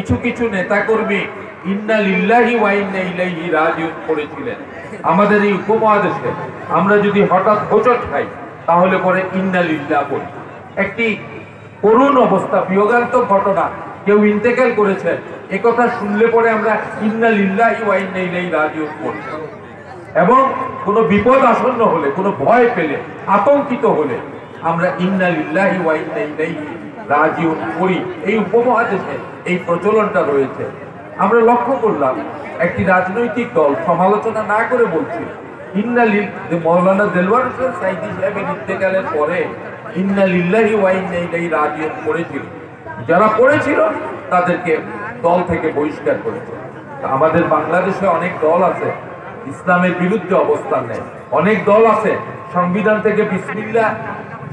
কিছু কিছু নেতাকর্মী ইন্না লিল্লাহি ওয়া ইন্না ইলাইহি রাজিউন করেছিলেন। আমাদের এই উপমহাদেশে আমরা যদি হঠাৎ হোঁচট খাই তাহলে পরে ইন্না লিল্লাহ বলি। একটি করুণ অবস্থা, বিয়োগান্তক ঘটনা, কেউ ইন্তেকাল করেছে, একথা শুনলে পরে আমরা ইন্না লিল্লাহি ওয়া ইন্না ইলাইহি রাজিউন বলি। এবং কোনো বিপদ আসন্ন হলে, কোনো ভয় পেলে, আতঙ্কিত হলে আমরা ইন্না লিল্লাহি ওয়া ইন্না ইলাইহি রাজিউন করি। এই উপমহাদেশে এই প্রচলনটা রয়েছে। আমরা লক্ষ্য করলাম একটি রাজনৈতিক দল, সমালোচনা না করে বলছি, মৌলানা দেলওয়ার হোসেন সাইদি সাহেবের ইন্তেকালের পরে ইন্না লিল্লাহি ওয়া ইন্না ইলাইহি রাজিউন পড়েছিল। যারা পড়েছিল তাদেরকে দল থেকে বহিষ্কার করেছে। আমাদের বাংলাদেশে অনেক দল আছে ইসলামের বিরুদ্ধে অবস্থান নেয়, অনেক দল আছে সংবিধান থেকে বিসমিল্লাহ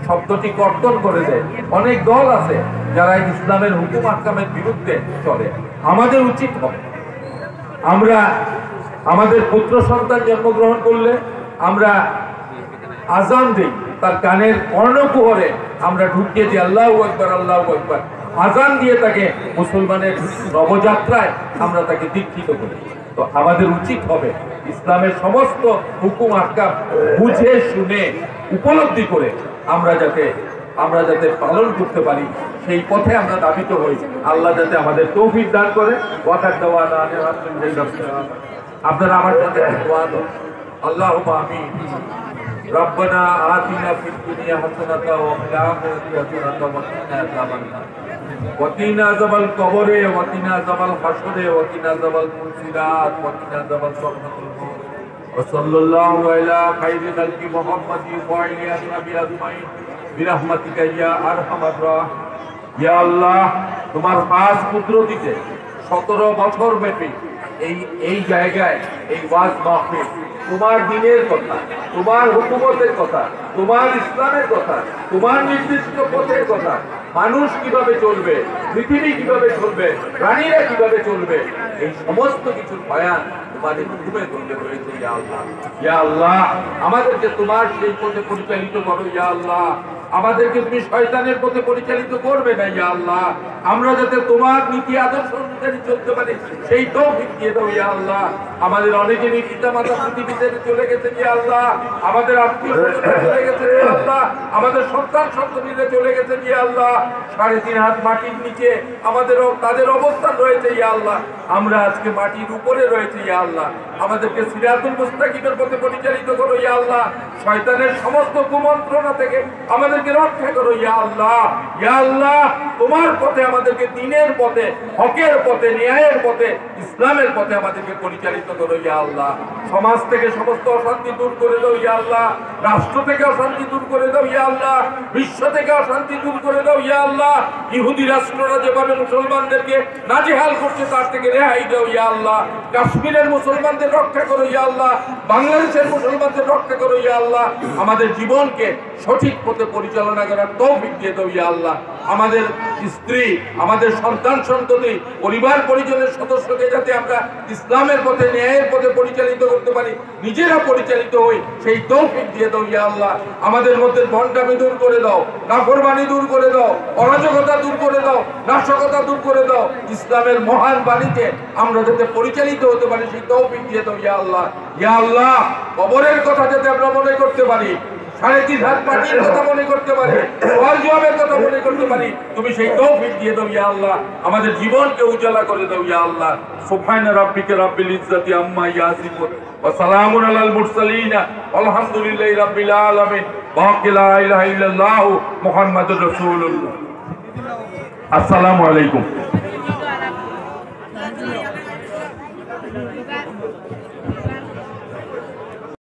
শব্দটি কর্তন করে দেয়, অনেক দল আছে যারা ইসলামের হুকুম আহকামের বিরুদ্ধে চলে। আমাদের উচিত হবে, আমরা আমাদের পুত্র সন্তান জন্মগ্রহণ করলে আমরা আজান দিই, তার কানের কর্ণকুহরে আমরা ঢুকিয়ে দিই আল্লাহু আকবার আল্লাহু আকবার, আজান দিয়ে তাকে মুসলমানের নবযাত্রায় আমরা তাকে দীক্ষিত করি। তো আমাদের উচিত হবে ইসলামের সমস্ত হুকুম আহকাম বুঝে শুনে উপলব্ধি করে আমরা যাতে পালন করতে পারি, সেই পথে আমরা দাবিত হই। আল্লাহ যাতে আমাদের তৌফিক দান করে। আপনারা আমার সাথে দোয়া দেন, আল্লাহুম্মা আমিন। রব্বানা আতিনা ফিদ দুনিয়া হাসানাতাও ওয়া ফিল আখিরাতি হাসানাতাও ওয়া কিনা আযাবান নার ওয়া কিনা আযাবাল কবরে ওয়া কিনা আযাবাল হাশরে ওয়া কিনা আযাবাল মুনসিরাত ওয়া কিনা আযাবাল সাকরাতুল মউত ওয়া সাল্লাল্লাহু আলা খায়রি খালকি মুহাম্মাদিন ওয়া আলিহি আসহাবিহি আজমাইন বিরহমাতিকা ইয়া আরহামার রাহিমিন। ইয়া আল্লাহ, তোমার খাস কুদরতিতে 17 বছর ব্যাপী এই জায়গায় এই ওয়াজ মাহফিল তোমার দ্বীনের কথা, তোমার হুকুমতের কথা, তোমার ইসলামের কথা, তোমার নির্দিষ্ট পথের কথা, মানুষ কিভাবে চলবে, পৃথিবী কিভাবে চলবে, প্রাণীরা কিভাবে চলবে, এই সমস্ত কিছুর বয়ান তোমাদের হুকুমে করতে রয়েছে। ইয়া আল্লাহ, ইয়া আল্লাহ, আমাদেরকে তোমার সেই পথে পরিচালিত করো। ইয়া আল্লাহ, আমাদেরকে তুমি শয়তানের পথে পরিচালিত করবে না। ইয়া আল্লাহ, আমরা যাতে তোমার নীতি আদর্শ অনুযায়ী চলতে পারি সেই তৌফিক দিয়ে দাও। ইয়া আল্লাহ, আমাদের অনেকেরই পিতা মাতা পৃথিবীতে চলে গেছে। ইয়া আল্লাহ, আমাদের আত্মীয় চলে গেছে। ইয়া আল্লাহ, আমাদের সন্তান সন্ততিরা চলে গেছে। ইয়া আল্লাহ, 3.5 হাত মাটির নিচে তাদের অবস্থান রয়েছে। ইয়া আল্লাহ, আমরা আজকে মাটির উপরে রয়েছে। ইয়া আল্লাহ, আমাদেরকে সিরাতুল মুস্তাকিমের পথে পরিচালিত করো। ইয়া আল্লাহ, শয়তানের সমস্ত কুমন্ত্রণা থেকে আমাদেরকে রক্ষা করো। ইয়া আল্লাহ, ইয়া আল্লাহ, তোমার পথে আমাদেরকে দ্বীনের পথে, হকের পথে, ন্যায়ের পথে, ইসলামের পথে আমাদেরকে পরিচালিত করো। ইয়া আল্লাহ, সমাজ থেকে সমস্ত অশান্তি দূর করে দাও। ইয়া আল্লাহ, রাষ্ট্র থেকে অশান্তি দূর করে দাও। ইয়া আল্লাহ, বিশ্ব থেকে অশান্তি দূর করে দাও। ইয়া আল্লাহ, ইহুদি রাষ্ট্ররা যেভাবে মুসলমানদেরকে নাজেহাল করছে তার থেকে রেহাই দাও। ইয়া আল্লাহ, কাশ্মীরের মুসলমানদের রক্ষা করো। ইয়া আল্লাহ, বাংলাদেশের মুসলমানদের রক্ষা করো। ইয়া আল্লাহ, আমাদের জীবনকে সঠিক পথে পরিচালনা করার তৌফিক দিয়ে দাও। ইয়া আল্লাহ, আমাদের স্ত্রী, আমাদের সন্তান সন্ততি, পরিবার পরিজনের সদস্যকে যাতে আমরা ইসলামের পথে, ন্যায়ের পথে পরিচালিত করতে পারি, নিজেরা পরিচালিত হই সেই তৌফিক দিয়ে দাও। ইয়া আল্লাহ, আমাদের মধ্যে ভণ্ডামি দূর করে দাও, নাফরমানি দূর করে দাও, অরাজকতা দূর করে দাও, নাশকতা দূর করে দাও। ইসলামের মহান বাণীতে আমরা যাতে পরিচালিত হতে পারি সেই তৌফিক দিয়ে দাও। ইয়া আল্লাহ, ইয়া আল্লাহ, কবরের কথা যাতে আমরা মনে করতে পারি, 3.5 হাত মাটির কথা মনে করতে পারি, সওয়াল জবাবের কথা মনে করতে পারি, তুমি সেই তৌফিক দিয়ে দাও। ইয়া আল্লাহ, আমাদের জীবনকে উজালা করে দাও। ইয়া আল্লাহ, সুবহান রাব্বিকা রাব্বিল ইজ্জাতি আম্মা ইয়াসিফুন ওয়া সালামুন আলাল মুরসালিন আলহামদুলিল্লাহি রাব্বিল আলামিন ওয়া লা ইলাহা ইল্লাল্লাহু মুহাম্মাদুর রাসূলুল্লাহ। আসসালামু আলাইকুম।